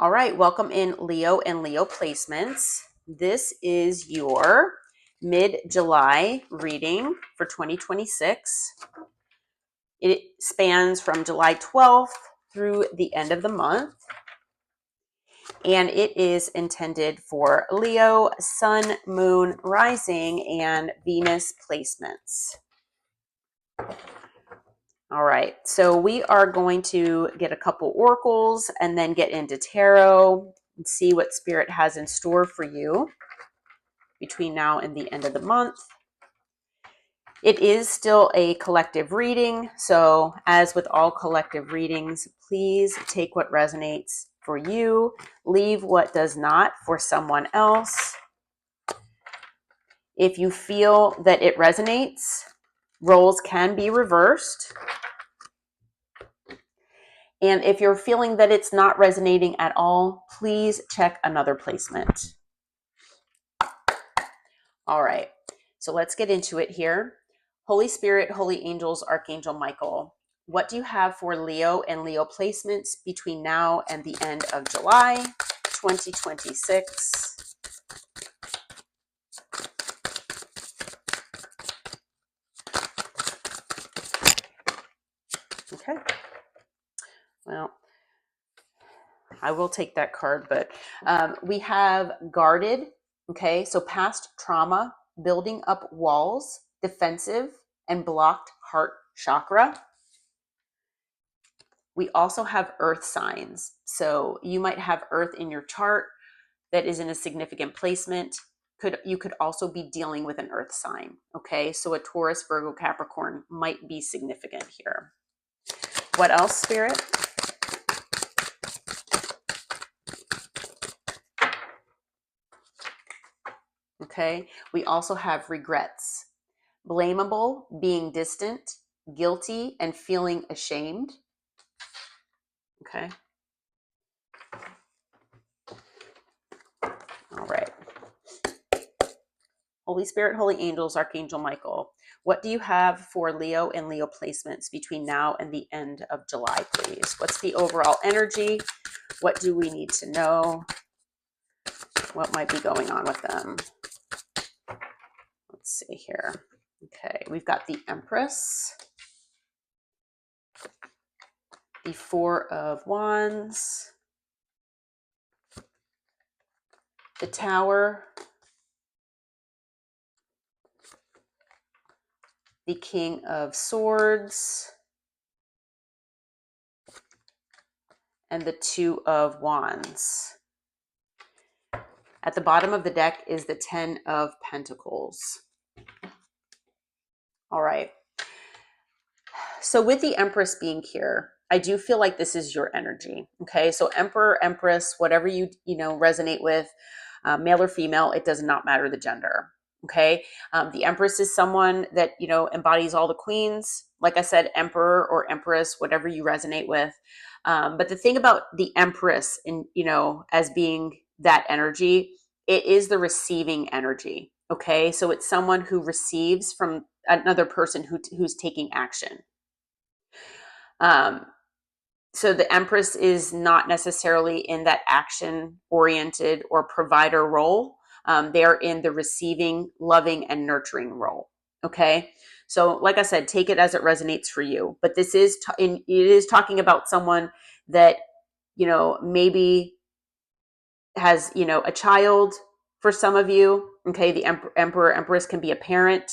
All right, welcome in Leo and Leo placements. This is your mid-July reading for 2026. It spans from July 12th through the end of the month. And it is intended for Leo, Sun, Moon, Rising, and Venus placements. All right, so we are going to get a couple oracles and then get into tarot and see what Spirit has in store for you between now and the end of the month. It is still a collective reading, so as with all collective readings, please take what resonates for you, leave what does not for someone else. If you feel that it resonates, roles can be reversed. And if you're feeling that it's not resonating at all, please check another placement. All right, so let's get into it here. Holy Spirit, Holy Angels, Archangel Michael, what do you have for Leo and Leo placements between now and the end of July 2026? Okay. Well, I will take that card, but we have guarded. Okay, so past trauma, building up walls, defensive, and blocked heart chakra. We also have earth signs. So you might have earth in your chart that is in a significant placement. You could also be dealing with an earth sign. Okay, so a Taurus, Virgo, Capricorn might be significant here. What else, Spirit? Okay, we also have regrets. Blamable, being distant, guilty, and feeling ashamed. Okay. All right. Holy Spirit, Holy Angels, Archangel Michael, what do you have for Leo and Leo placements between now and the end of July, please? What's the overall energy? What do we need to know? What might be going on with them? Let's see here. Okay, we've got the Empress, the Four of Wands, the Tower, the King of Swords, and the Two of Wands. At the bottom of the deck is the Ten of Pentacles. All right. So with the Empress being here, I do feel like this is your energy. Okay. So Emperor, Empress, whatever you resonate with, male or female, it does not matter the gender. Okay. The Empress is someone that, embodies all the queens. Like I said, Emperor or Empress, whatever you resonate with. But the thing about the Empress as being that energy, it is the receiving energy. Okay. So it's someone who receives from another person who's taking action. So the Empress is not necessarily in that action-oriented or provider role. They're in the receiving, loving, and nurturing role. Okay. So like I said, take it as it resonates for you. But this is, it is talking about someone that, maybe has, a child for some of you. Okay. The Emperor, Empress can be a parent.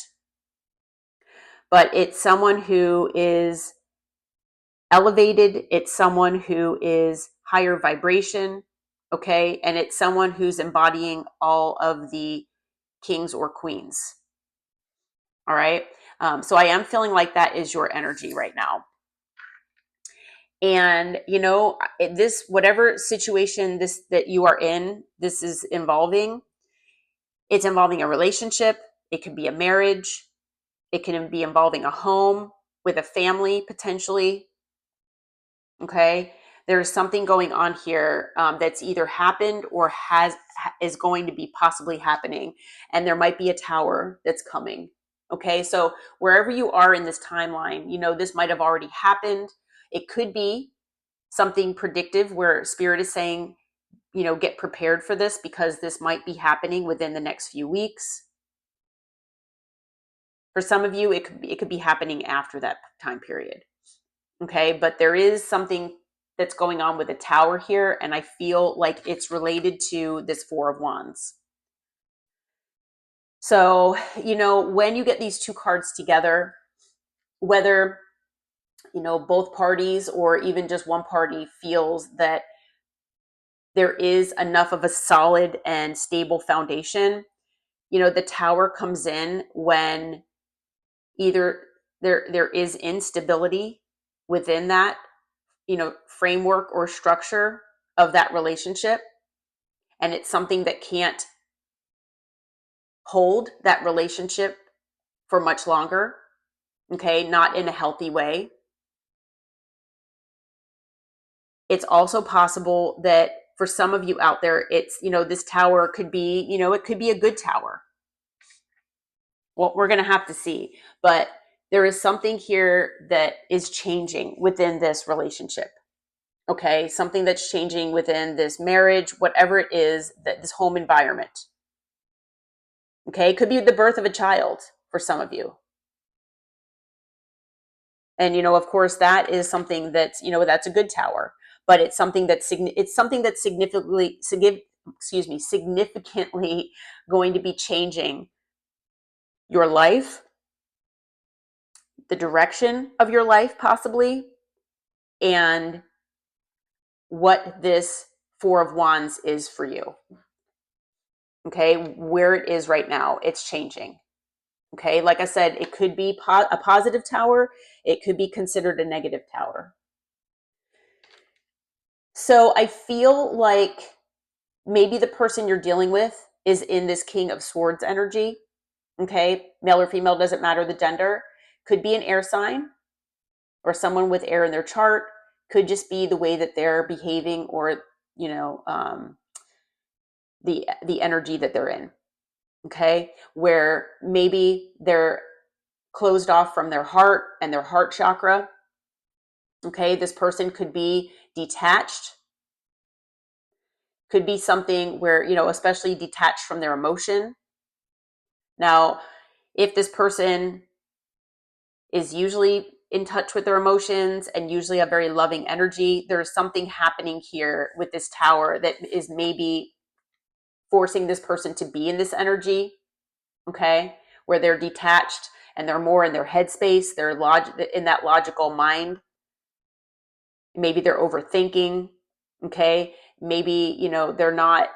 But it's someone who is elevated. It's someone who is higher vibration. Okay. And it's someone who's embodying all of the kings or queens. All right. So I am feeling like that is your energy right now. And, this, whatever situation that you are in, this is involving, it's involving a relationship. It could be a marriage. It can be involving a home with a family potentially. Okay. There's something going on here that's either happened or is going to be possibly happening. And there might be a tower that's coming. Okay. So wherever you are in this timeline, this might have already happened. It could be something predictive where Spirit is saying, get prepared for this, because this might be happening within the next few weeks. For some of you, it could be happening after that time period. Okay, but there is something that's going on with the Tower here, and I feel like it's related to this Four of Wands. So, when you get these two cards together, whether, both parties or even just one party feels that there is enough of a solid and stable foundation, the Tower comes in when either there is instability within that, framework or structure of that relationship, and it's something that can't hold that relationship for much longer. Okay, not in a healthy way. It's also possible that for some of you out there, it's, this Tower could be, it could be a good Tower. Well, we're going to have to see, but there is something here that is changing within this relationship. Okay, something that's changing within this marriage, whatever it is, that this home environment. Okay, it could be the birth of a child for some of you. And of course, that is something that's that's a good Tower, but it's something that's significantly significantly going to be changing your life, the direction of your life possibly, and what this Four of Wands is for you. Okay, where it is right now, it's changing. Okay, like I said, it could be a positive Tower, it could be considered a negative Tower. So I feel like maybe the person you're dealing with is in this King of Swords energy. Okay, male or female, doesn't matter the gender. Could be an air sign or someone with air in their chart. Could just be the way that they're behaving, or the energy that they're in. Okay, where maybe they're closed off from their heart and their heart chakra. Okay, this person could be detached. Could be something where, especially detached from their emotion. Now, if this person is usually in touch with their emotions and usually a very loving energy, there's something happening here with this Tower that is maybe forcing this person to be in this energy. Okay, where they're detached and they're more in their headspace, they're in that logical mind. Maybe they're overthinking. Okay, maybe they're not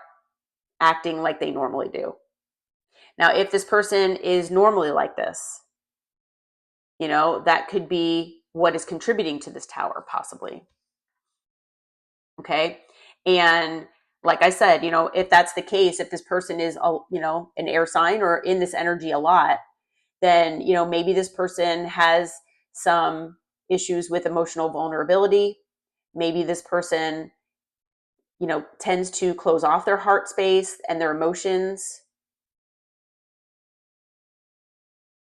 acting like they normally do. Now, if this person is normally like this, that could be what is contributing to this Tower, possibly. Okay, and like I said, if that's the case, if this person is an air sign or in this energy a lot, then maybe this person has some issues with emotional vulnerability. Maybe this person tends to close off their heart space and their emotions.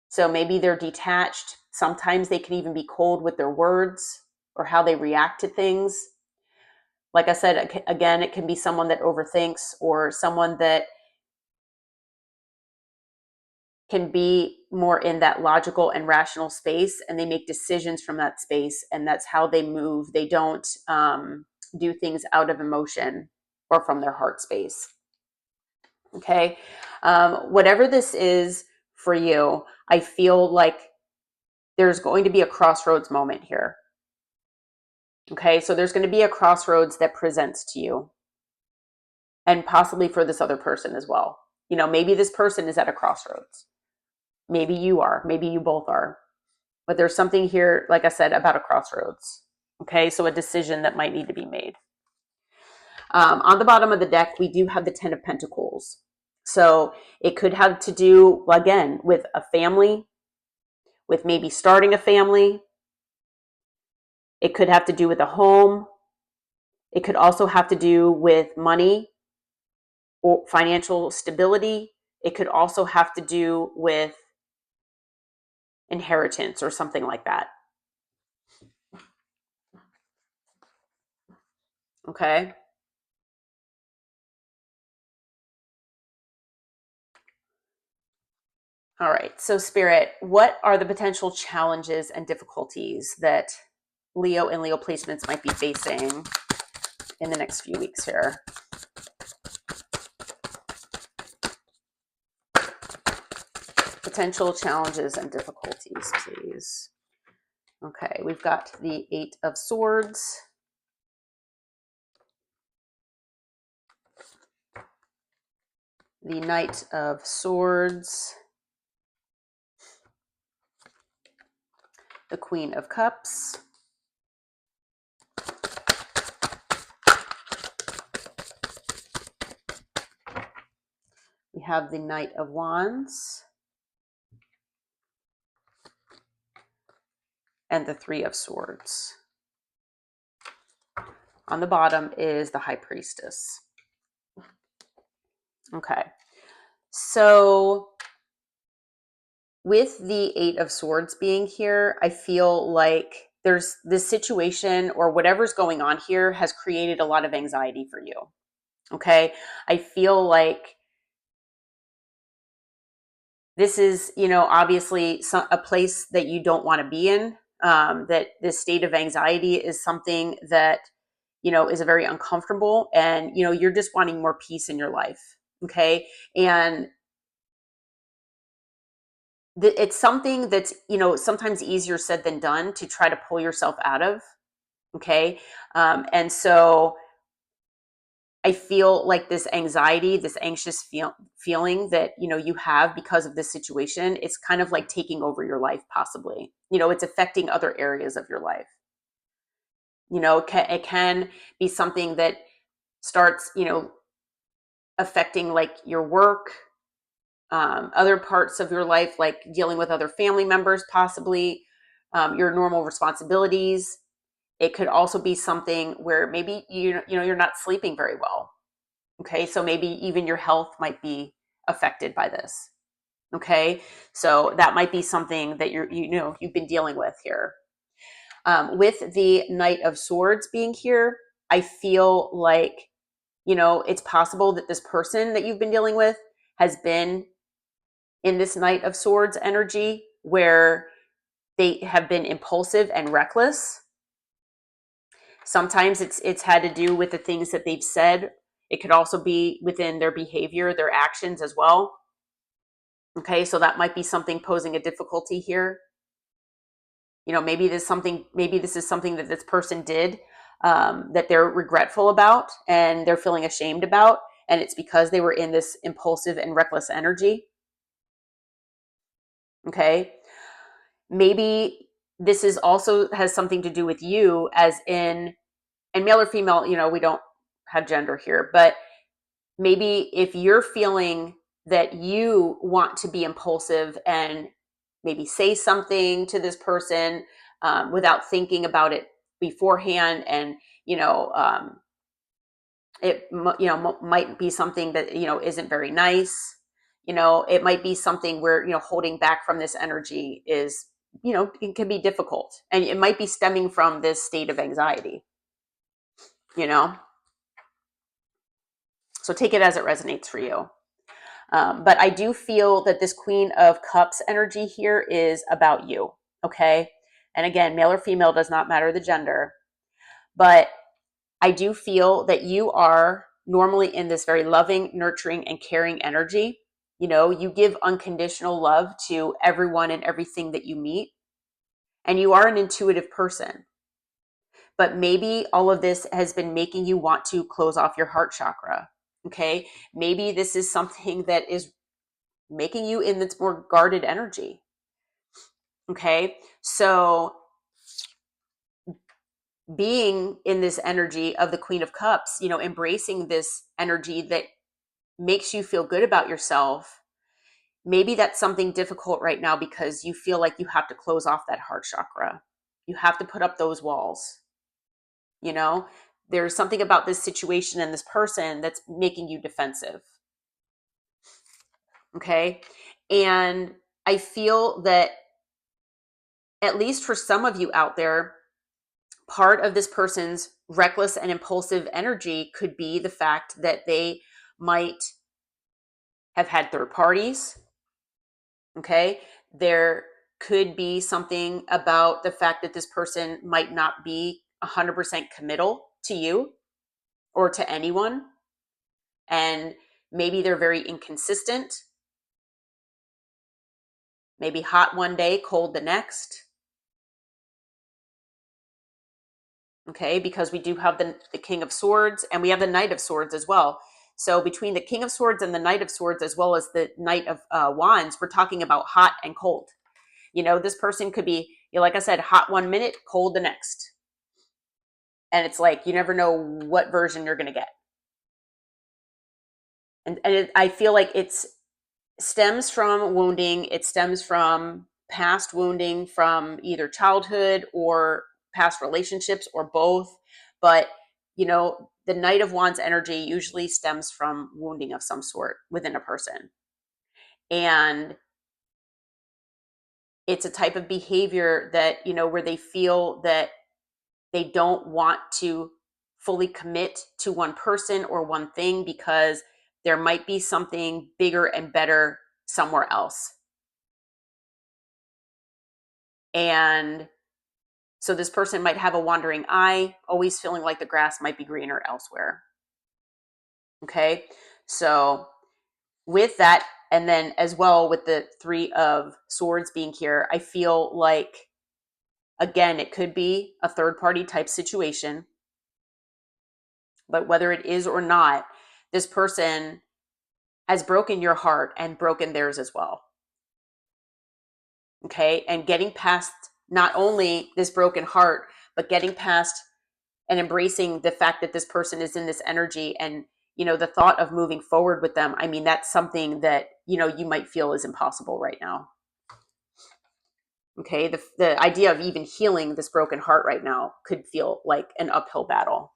So maybe they're detached. Sometimes they can even be cold with their words or how they react to things. Like I said, again, it can be someone that overthinks, or someone that can be more in that logical and rational space, and they make decisions from that space, and that's how they move. They don't do things out of emotion or from their heart space. Okay, whatever this is for you, I feel like there's going to be a crossroads moment here. Okay, so there's going to be a crossroads that presents to you, and possibly for this other person as well. Maybe this person is at a crossroads. Maybe you are. Maybe you both are. But there's something here, like I said, about a crossroads. Okay, so a decision that might need to be made. On the bottom of the deck, we do have the Ten of Pentacles. So it could have to do, again, with a family, with maybe starting a family. It could have to do with a home. It could also have to do with money or financial stability. It could also have to do with inheritance or something like that. Okay. All right. So, Spirit, what are the potential challenges and difficulties that Leo and Leo placements might be facing in the next few weeks here? Potential challenges and difficulties, please. Okay, we've got the Eight of Swords, the Knight of Swords, the Queen of Cups, we have the Knight of Wands, and the Three of Swords. On the bottom is the High Priestess. Okay, so with the Eight of Swords being here, I feel like there's this situation or whatever's going on here has created a lot of anxiety for you. Okay, I feel like this is, obviously a place that you don't want to be in. That this state of anxiety is something that, is a very uncomfortable, and, you're just wanting more peace in your life. Okay. And it's something that's, sometimes easier said than done to try to pull yourself out of. Okay. And so I feel like this anxiety, this anxious feeling that, you have because of this situation, it's kind of like taking over your life, possibly. It's affecting other areas of your life. It can be something that starts, affecting like your work, other parts of your life, like dealing with other family members, possibly your normal responsibilities. It could also be something where maybe you're not sleeping very well. Okay, so maybe even your health might be affected by this. Okay, so that might be something that you've been dealing with here. With the Knight of Swords being here, I feel like it's possible that this person that you've been dealing with has been in this Knight of Swords energy where they have been impulsive and reckless. Sometimes it's had to do with the things that they've said. It could also be within their behavior, their actions as well. Okay, so that might be something posing a difficulty here. Maybe this is something that this person did that they're regretful about and they're feeling ashamed about, and it's because they were in this impulsive and reckless energy. Okay, maybe this is also has something to do with you, as in, and male or female, we don't have gender here, but maybe if you're feeling that you want to be impulsive and maybe say something to this person without thinking about it beforehand, and it might be something that isn't very nice. It might be something where holding back from this energy is it can be difficult, and it might be stemming from this state of anxiety. So take it as it resonates for you. But I do feel that this Queen of Cups energy here is about you. Okay. And again, male or female does not matter the gender. But I do feel that you are normally in this very loving, nurturing, and caring energy. You give unconditional love to everyone and everything that you meet. And you are an intuitive person. But maybe all of this has been making you want to close off your heart chakra. Okay. Maybe this is something that is making you in this more guarded energy. Okay. So being in this energy of the Queen of Cups, embracing this energy that makes you feel good about yourself, maybe that's something difficult right now because you feel like you have to close off that heart chakra. You have to put up those walls. There's something about this situation and this person that's making you defensive. Okay. And I feel that, at least for some of you out there, part of this person's reckless and impulsive energy could be the fact that they might have had third parties. Okay. There could be something about the fact that this person might not be 100% committal to you or to anyone. And maybe they're very inconsistent, maybe hot one day, cold the next. Okay, because we do have the King of Swords and we have the Knight of Swords as well. So between the King of Swords and the Knight of Swords, as well as the Knight of Wands, we're talking about hot and cold. You know, this person could be, you know, like I said, hot one minute, cold the next. And it's like, you never know what version you're going to get. And I feel like it's stems from wounding. It stems from past wounding from either childhood or past relationships or both. But, you know, the Knight of Wands energy usually stems from wounding of some sort within a person. And it's a type of behavior that, you know, where they feel that they don't want to fully commit to one person or one thing because there might be something bigger and better somewhere else. And so this person might have a wandering eye, always feeling like the grass might be greener elsewhere. Okay. So with that, and then as well with the Three of Swords being here, I feel like, again, it could be a third party type situation, but whether it is or not, this person has broken your heart and broken theirs as well. Okay. And getting past not only this broken heart, but getting past and embracing the fact that this person is in this energy and, you know, the thought of moving forward with them. I mean, that's something that, you know, you might feel is impossible right now. Okay. The idea of even healing this broken heart right now could feel like an uphill battle.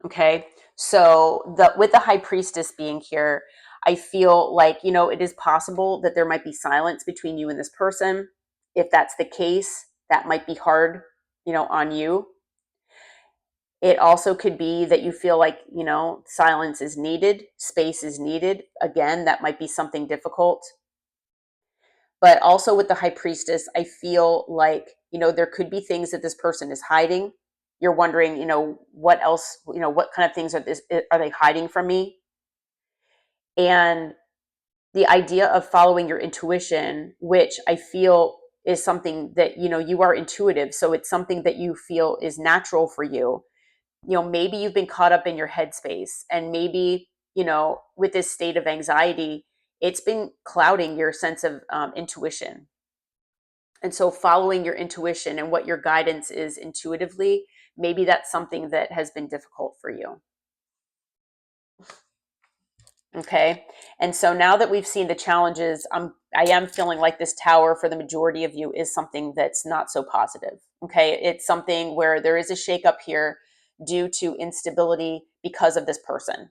Okay. So with the High Priestess being here, I feel like, you know, it is possible that there might be silence between you and this person. If that's the case, that might be hard, you know, on you. It also could be that you feel like, you know, silence is needed, space is needed. Again, that might be something difficult. But also with the High Priestess, I feel like, you know, there could be things that this person is hiding. You're wondering, you know, what else, you know, what kind of things are they hiding from me? And the idea of following your intuition, which I feel is something that, you know, you are intuitive. So it's something that you feel is natural for you. You know, maybe you've been caught up in your headspace and maybe, you know, with this state of anxiety, it's been clouding your sense of intuition. And so following your intuition and what your guidance is intuitively, maybe that's something that has been difficult for you. Okay. And so now that we've seen the challenges, I am feeling like this tower for the majority of you is something that's not so positive. Okay. It's something where there is a shakeup here due to instability because of this person.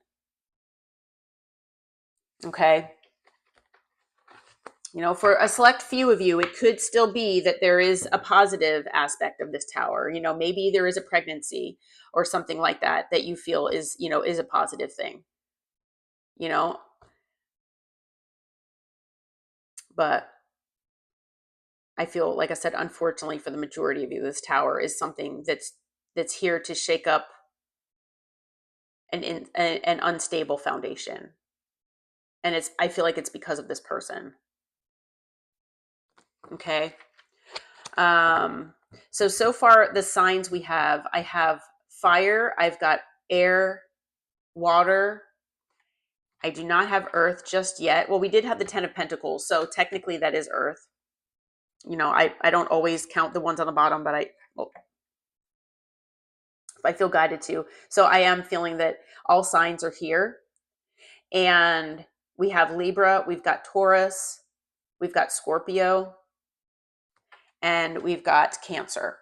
Okay. You know, for a select few of you, it could still be that there is a positive aspect of this tower. You know, maybe there is a pregnancy or something like that that you feel is, you know, is a positive thing, you know, but I feel, like I said, unfortunately for the majority of you, this tower is something that's here to shake up an unstable foundation. And I feel like it's because of this person. Okay. So far the signs I have fire, I've got air, water. I do not have earth just yet. Well, we did have the 10 of Pentacles, so technically that is earth. You know, I don't always count the ones on the bottom, but I feel guided to. So I am feeling that all signs are here. And we have Libra, we've got Taurus, we've got Scorpio, and we've got Cancer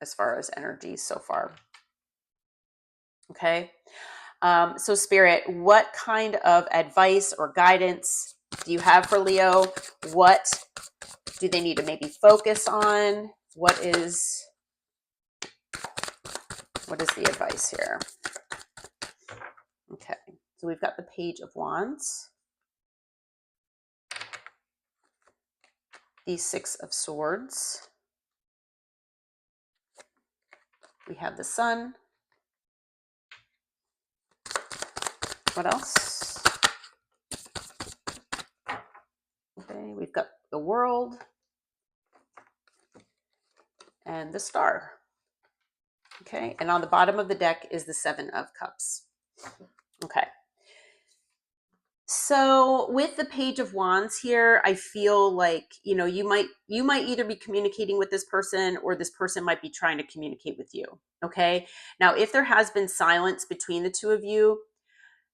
as far as energies so far. Okay. So Spirit, what kind of advice or guidance do you have for Leo? What do they need to maybe focus on? What is the advice here? Okay. So we've got the Page of Wands. the Six of Swords. We have the Sun. What else? Okay, we've got the World and the Star. Okay, and on the bottom of the deck is the Seven of Cups. Okay. So with the Page of Wands here, I feel like, you might either be communicating with this person, or this person might be trying to communicate with you. Okay. Now, if there has been silence between the two of you,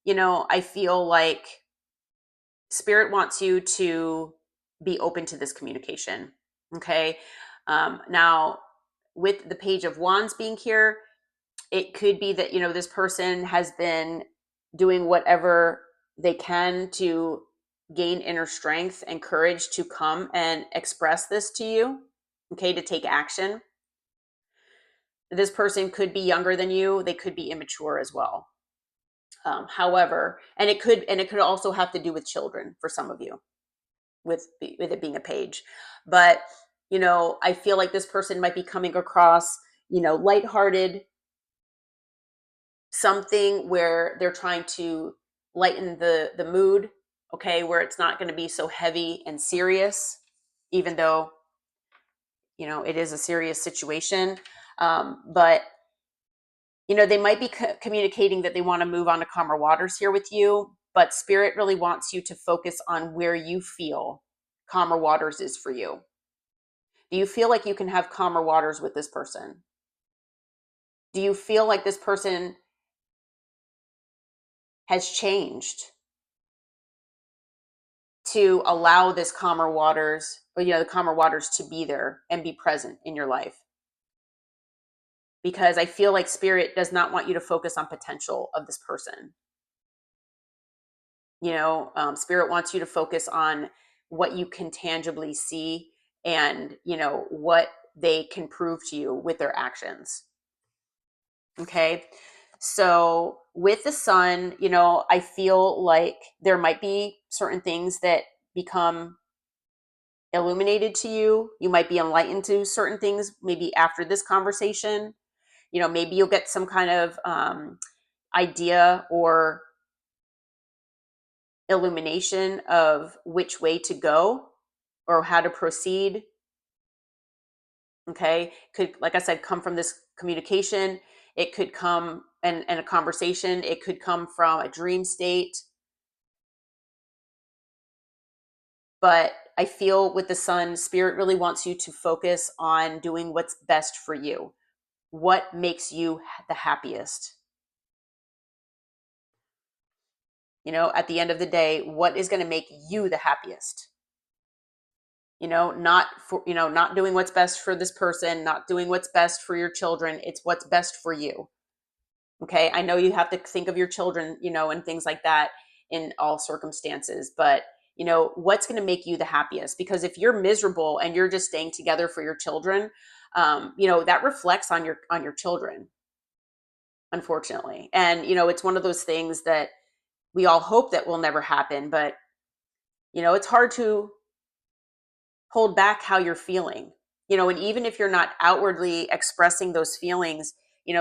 I feel like Spirit wants you to be open to this communication. Okay. Now, with the Page of Wands being here, it could be that, this person has been doing whatever they can to gain inner strength and courage to come and express this to you, okay, to take action. This person could be younger than you. They could be immature as well. However, and it could also have to do with children for some of you, with it being a page. But, I feel like this person might be coming across, lighthearted, something where they're trying to lighten the mood, okay, where it's not going to be so heavy and serious, even though it is a serious situation. But they might be communicating that they want to move on to calmer waters here with you, but Spirit really wants you to focus on where you feel calmer waters is for you. Do you feel like you can have calmer waters with this person? Do you feel like this person has changed to allow this calmer waters, or the calmer waters, to be there and be present in your life? Because I feel like Spirit does not want you to focus on potential of this person. Spirit wants you to focus on what you can tangibly see, and what they can prove to you with their actions. Okay. So with the Sun, I feel like there might be certain things that become illuminated to you. You might be enlightened to certain things maybe after this conversation. Maybe you'll get some kind of idea or illumination of which way to go or how to proceed. Okay. Could, like I said, come from this communication. It could come and a conversation. It could come from a dream state. But I feel with the Sun, Spirit really wants you to focus on doing what's best for you. What makes you the happiest? At the end of the day, what is going to make you the happiest? Not doing what's best for this person, not doing what's best for your children. It's what's best for you. Okay. I know you have to think of your children, and things like that in all circumstances, but what's going to make you the happiest? Because if you're miserable and you're just staying together for your children, that reflects on your children, unfortunately. And, it's one of those things that we all hope that will never happen, but it's hard to hold back how you're feeling, and even if you're not outwardly expressing those feelings,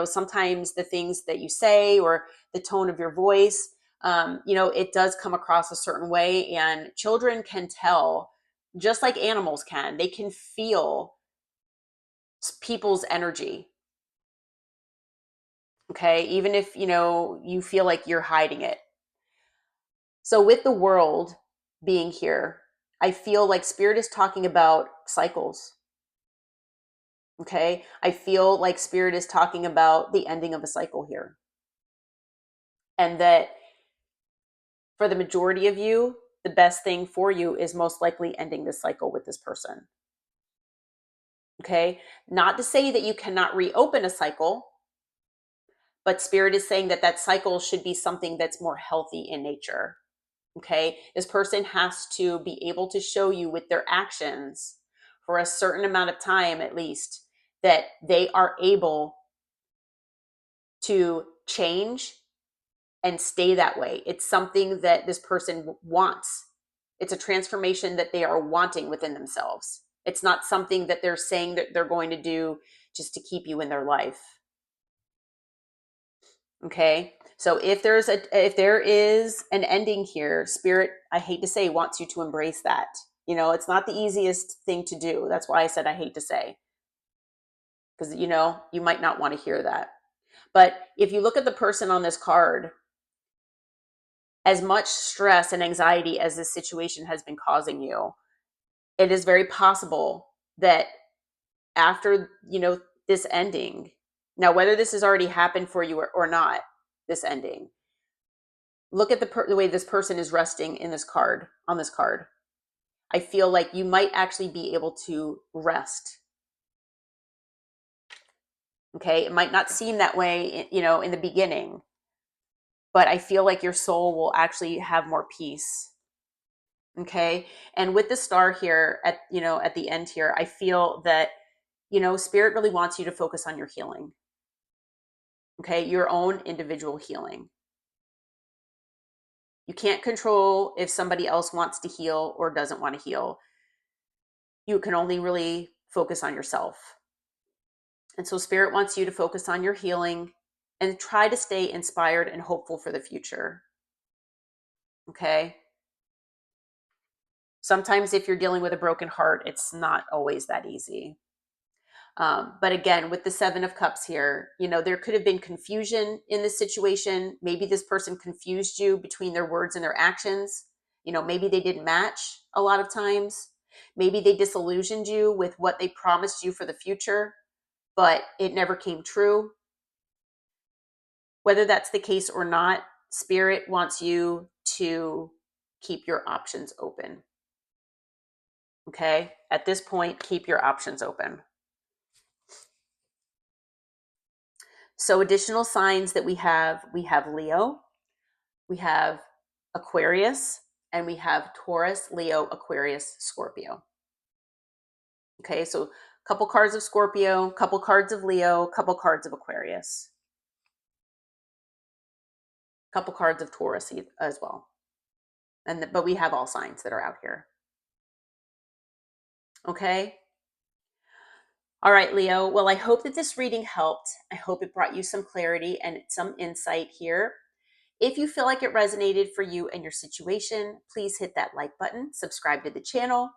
sometimes the things that you say or the tone of your voice, it does come across a certain way, and children can tell, just like animals can. They can feel people's energy. Okay. Even if, you feel like you're hiding it. So with the World being here, I feel like Spirit is talking about cycles. Okay. I feel like Spirit is talking about the ending of a cycle here. And that for the majority of you, the best thing for you is most likely ending this cycle with this person. Okay. Not to say that you cannot reopen a cycle, but Spirit is saying that cycle should be something that's more healthy in nature. Okay. This person has to be able to show you with their actions for a certain amount of time, at least, that they are able to change and stay that way. It's something that this person wants. It's a transformation that they are wanting within themselves. It's not something that they're saying that they're going to do just to keep you in their life. Okay. So if there is an ending here, spirit, I hate to say, wants you to embrace that. You know, it's not the easiest thing to do. That's why I said I hate to say, because you might not want to hear that. But if you look at the person on this card, as much stress and anxiety as this situation has been causing you, it is very possible that after, this ending, now, whether this has already happened for you or not, this ending, look at the way this person is resting in this card, on this card. I feel like you might actually be able to rest. Okay. It might not seem that way, in the beginning, but I feel like your soul will actually have more peace. Okay. And with the star here at the end here, I feel that, spirit really wants you to focus on your healing. Okay. Your own individual healing. You can't control if somebody else wants to heal or doesn't want to heal. You can only really focus on yourself. And so spirit wants you to focus on your healing and try to stay inspired and hopeful for the future. Okay. Sometimes if you're dealing with a broken heart, it's not always that easy. But again, with the 7 of Cups here, there could have been confusion in this situation. Maybe this person confused you between their words and their actions. Maybe they didn't match a lot of times. Maybe they disillusioned you with what they promised you for the future, but it never came true. Whether that's the case or not, spirit wants you to keep your options open. Okay? At this point, keep your options open. So additional signs that we have Leo, we have Aquarius, and we have Taurus, Leo, Aquarius, Scorpio. Okay, so a couple cards of Scorpio, couple cards of Leo, couple cards of Aquarius, couple cards of Taurus as well. But we have all signs that are out here. Okay. All right, Leo. Well, I hope that this reading helped. I hope it brought you some clarity and some insight here. If you feel like it resonated for you and your situation, please hit that like button, subscribe to the channel,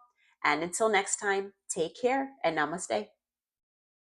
and until next time, take care and namaste.